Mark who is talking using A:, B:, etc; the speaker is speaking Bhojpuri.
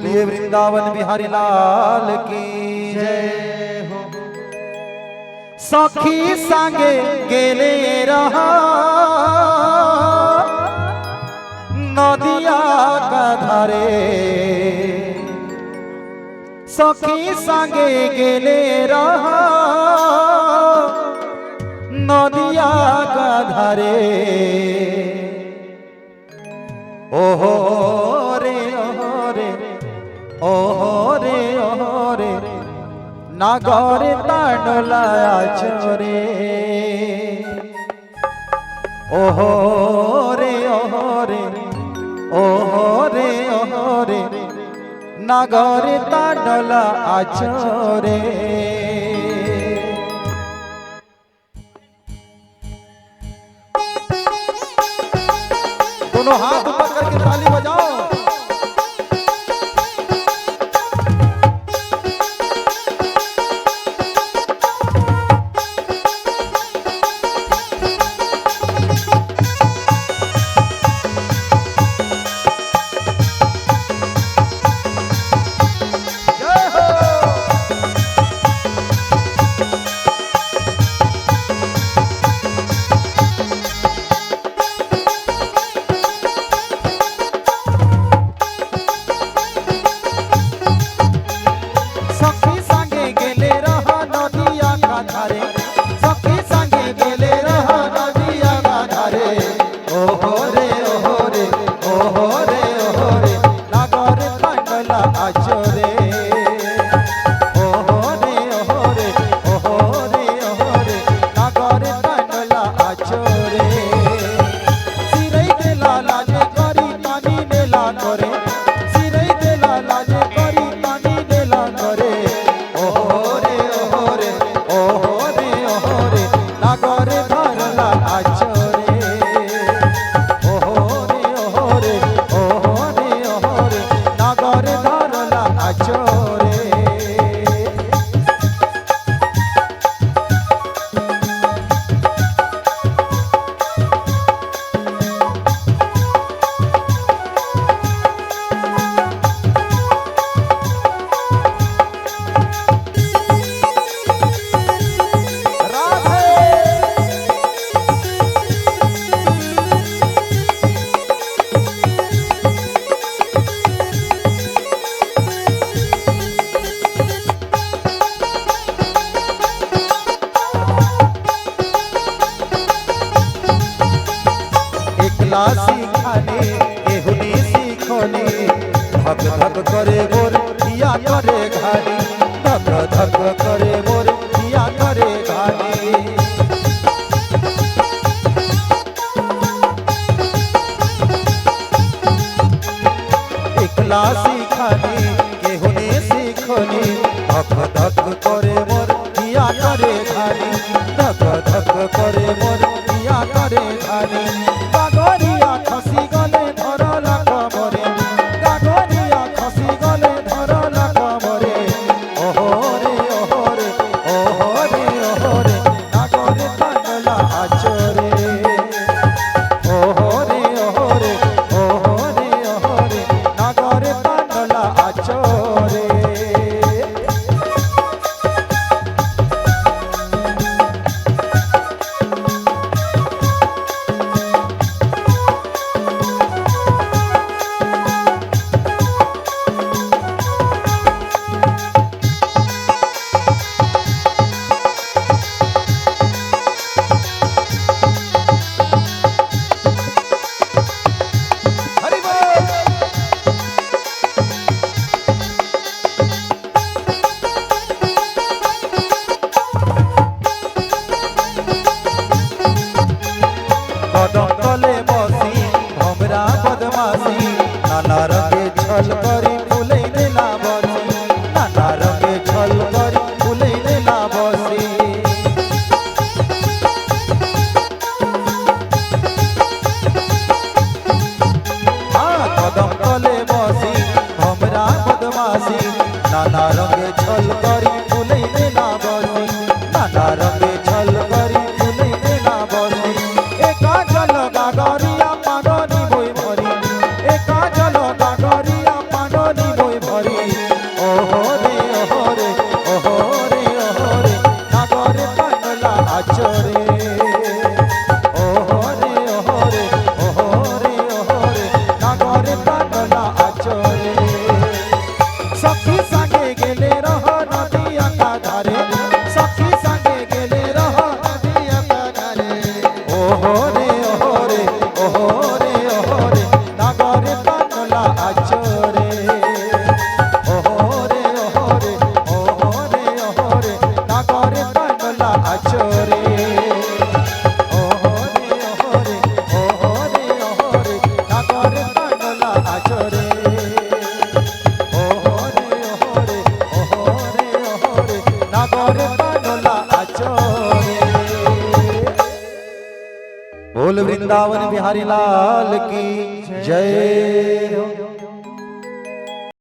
A: बोलिए वृंदावन बिहारी लाल की जय हो। सखी संगे गेले रहा नदिया का धारे, सखी संगे गेले रहा नदिया का धारे। ओहो रे ओहो रे ओहो रे ओहो रे नागर तांडला चोरे। ओहो रे ओहो रे ओहो रे ओहो रे नागर तांडला आचोरे। दोनों हाथ ऊपर करके ताली बजाओ। सीखाने एहुनी सीखोनी धक धक करे मोर किया करे घानी, धक धक करे मोर किया करे घानी। एकला सीखाने एहुनी सीखोनी धक धक करे मोर किया करे घानी, धक धक करे मोर किया करे घानी। गागरिया खसी गले धरला कमरे, गागरिया खसी गले धरला कमरे। ओहो रे ओहो रे ओहो रे ओहो रे नागरे तांडला आचरे। ओहो रे ओहो रे ओहो रे ओहो रे नागरे तांडला आचरे। कदम तले बसी हमरा बदमाशी, नाना रंगे छल करी फुलै नेला बसी, नाना रंगे छल करी फुलै नेला बसी। कदम तले बसी हमरा बदमाशी, नाना रंगे छल करी फुलै नेला बसी, नाना रंगे छल करी फुलै नेला बसी। एका जल गागरिया पागनी बोई भरी, एका जल गागरिया पागनी बोई भरी। सखी संगे गेले रह नदिया का धारे सखी संगे गेले रह नदिया का धारे ओहो रे नागरे कानला आचरे ओहो रे नागरे कानला आचरे ओहो रे नागरे कानला आचरे नागरे कानला आचरे। बोल वृंदावन बिहारी लाल की जय हो।